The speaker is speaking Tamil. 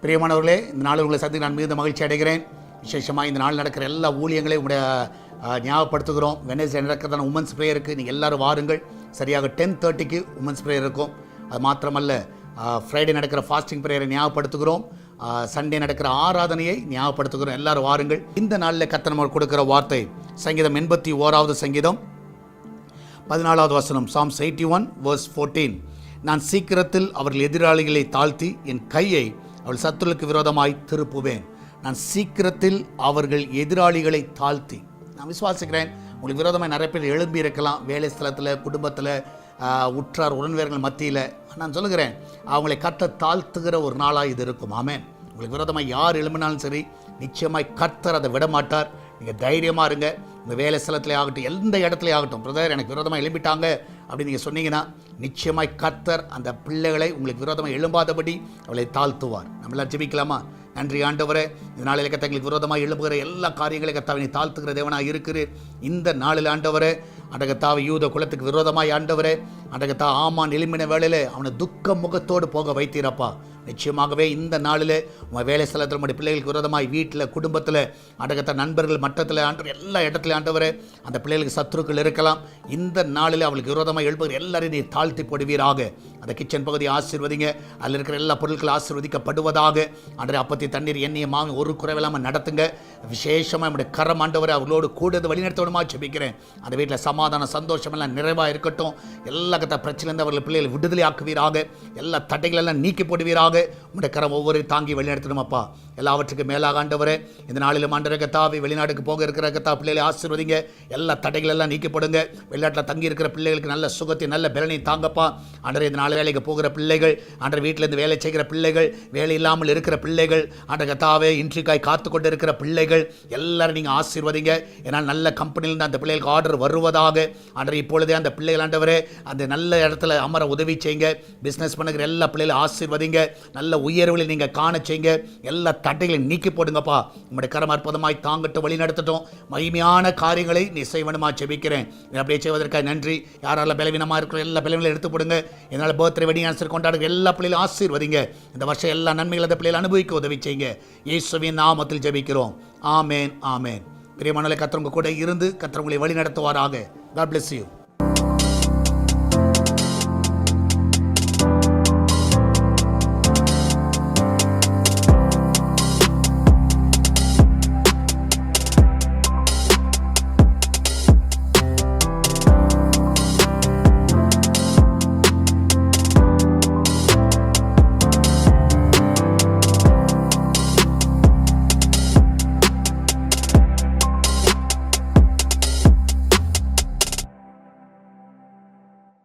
பிரியமானவர்களே, இந்த நாள் உங்களை சந்தித்து நான் மிகுந்த மகிழ்ச்சி அடைகிறேன். விசேஷமாக இந்த நாள் நடக்கிற எல்லா ஊழியங்களையும் உடைய ஞாபகப்படுத்துகிறோம். வெனஸ்டே நடக்கிறதான உமன்ஸ் ப்ரேயருக்கு நீங்கள் எல்லோரும் வாருங்கள். சரியாக 10:30க்கு உமன்ஸ் ப்ரேயர் இருக்கும். அது மாத்திரமல்ல, ஃப்ரைடே நடக்கிற ஃபாஸ்டிங் ப்ரேயரை ஞாபகப்படுத்துகிறோம். சண்டே நடக்கிற ஆராதனையை ஞாபகப்படுத்துகிறோம். எல்லாரும் வாருங்கள். இந்த நாளில் கர்த்தர் நமக்கு கொடுக்கிற வார்த்தை சங்கீதம் 81வது சங்கீதம் 14வது வசனம், Psalms 81 verse 14. நான் சீக்கிரத்தில் அவர்கள் எதிராளிகளை தாழ்த்தி என் கையை அவள் சத்துருவுக்கு விரோதமாய் திருப்புவேன். நான் சீக்கிரத்தில் அவர்கள் எதிராளிகளை தாழ்த்தி, நான் விசுவாசிக்கிறேன் உங்களுக்கு விரோதமாக நிறைய பேர் எழும்பி இருக்கலாம், வேலை ஸ்தலத்தில், குடும்பத்தில், உற்றார் உடன்வேர்கள் மத்தியில். நான் சொல்லுகிறேன், அவங்களை கர்த்தர் தாழ்த்துகிற ஒரு நாளாக இது இருக்கும். ஆமென். உங்களுக்கு விரோதமாக யார் எழும்பினாலும் சரி, நிச்சயமாய் கர்த்தர் அதை விட மாட்டார். நீங்கள் தைரியமாக இருங்க. உங்கள் வேலை ஸ்தலத்திலே ஆகட்டும், எந்த இடத்துல ஆகட்டும், பிரதர் எனக்கு விரோதமாக எழும்பிட்டாங்க அப்படின்னு நீங்கள் சொன்னீங்கன்னா, நிச்சயமாய் கர்த்தர் அந்த பிள்ளைகளை உங்களுக்கு விரோதமாக எழும்பாதபடி அவளை தாழ்த்துவார். நம்மளாம் ஜெபிக்கலாமா? நன்றி ஆண்டவரே, இந்த நாளில் கர்த்தர் எங்களுக்கு விரோதமாக எழும்புகிற எல்லா காரியங்களையும் கர்த்தாவை நீ தாழ்த்துகிற தேவனாக இருக்கிறீர். இந்த நாளில் ஆண்டவரே, கர்த்தாவை யூத குலத்துக்கு விரோதமாய் ஆண்டவரே, கர்த்தா ஆமான் எழும்பின வேளையில் அவனை துக்க முகத்தோடு போக வைத்தீரப்பா. நிச்சயமாகவே இந்த நாளில் உங்கள் வேலை ஸ்தலத்தில் உங்களுடைய பிள்ளைகளுக்கு விரோதமாய் வீட்டில், குடும்பத்தில், கர்த்தா நண்பர்கள் மட்டத்தில், ஆண்டவர் எல்லா இடத்துலையும் ஆண்டவரே, அந்த பிள்ளைகளுக்கு சத்துருக்கள் இருக்கலாம். இந்த நாளில் அவளுக்கு விரோதமாக எழுப்புகிற எல்லாரையும் நீ தாழ்த்தி போடுவீராக. அந்த கிச்சன் பகுதியை ஆசீர்வதிங்க. அதில் இருக்கிற எல்லா பொருட்களும் ஆசீர்வதிக்கப்படுவதாக. ஆண்டவரே, அப்பத்தி தண்ணீர் எண்ணெயை மாவி ஒரு குறைவில்லாமல் நடத்துங்க. விசேஷமாக நம்முடைய கரம் ஆண்டவரை அவர்களோடு கூட வழிநடத்தணுமா ஜெபிக்கிறேன். அந்த வீட்டில் சமாதான சந்தோஷம் எல்லாம் நிறைவாக இருக்கட்டும். எல்லா பிரச்சனையிலிருந்து அவர்கள் பிள்ளைகளை விடுதலை ஆக்குவீராக. எல்லா தடைகளெல்லாம் நீக்கி போடுவீராக. உங்களுடைய கரம் ஒவ்வொரு தாங்கி வழிநடத்தணும் அப்பா. எல்லாவற்றுக்கும் மேலாக ஆண்டவரே, இந்த நாளிலும் ஆண்டவரே கர்த்தாவே, வெளிநாட்டுக்கு போக இருக்கிற கர்த்தா பிள்ளைகளை ஆசீர்வதிங்க. எல்லா தடைகளெல்லாம் நீக்கப்படுங்க. வெளிநாட்டில் தங்கி இருக்கிற பிள்ளைகளுக்கு நல்ல சுகத்தை, நல்ல பலனை தாங்கப்பா. ஆண்டவரே, இந்த நாள் வேலைக்கு போகிற பிள்ளைகள், ஆண்டவர் வீட்டிலேருந்து வேலை செய்கிற பிள்ளைகள், வேலை இல்லாமல் இருக்கிற பிள்ளைகள், ஆண்டவர் கர்த்தாவே இன்றைக்காய் காத்து கொண்டு இருக்கிற பிள்ளைகள் எல்லாரும் நீங்கள் ஆசீர்வதிங்க. ஏன்னால் நல்ல கம்பெனியிலேருந்து அந்த பிள்ளைகளுக்கு ஆர்டர் வருவதாக. ஆண்டவர் இப்பொழுதே அந்த பிள்ளைகள் ஆண்டவரே அந்த நல்ல இடத்துல அமர உதவி செய்யுங்க. பிஸ்னஸ் பண்ணுகிற எல்லா பிள்ளைகளும் ஆசீர்வதிங்க. நல்ல உயர்வுகளை நீங்கள் காண செய்யுங்க. எல்லா தடைகளையும் நீக்கி போடுங்கப்பா. உங்களுடைய கரம் அற்புதமாய் தாங்கட்டும், வழி நடத்தட்டும். மகிமையான காரியங்களை நீ செய்வனுமா ஜெபிக்கிறேன். அப்படியே செய்வதற்காக நன்றி. யாரெல்லாம் பலவீனமாக இருக்கிற எல்லா பலவீனங்களும் எடுத்து போடுங்க. இதனால் பர்த்டே, வெட்டிங் ஆனிவர்சரி கொண்டாடுகிற எல்லா பிள்ளைகளும் ஆசீர்வதிங்க. இந்த வருஷம் எல்லா நன்மைகளை அந்த பிள்ளைகள் அனுபவிக்க உதவி செய்யுங்க. இயேசுவின் நாமத்தில் ஜெபிக்கிறோம். ஆமேன், ஆமேன். பிரியமானவர்களே, கர்த்தர் உங்க கூட இருந்து கர்த்தர் உங்களை வழி நடத்துவாராக. God bless you.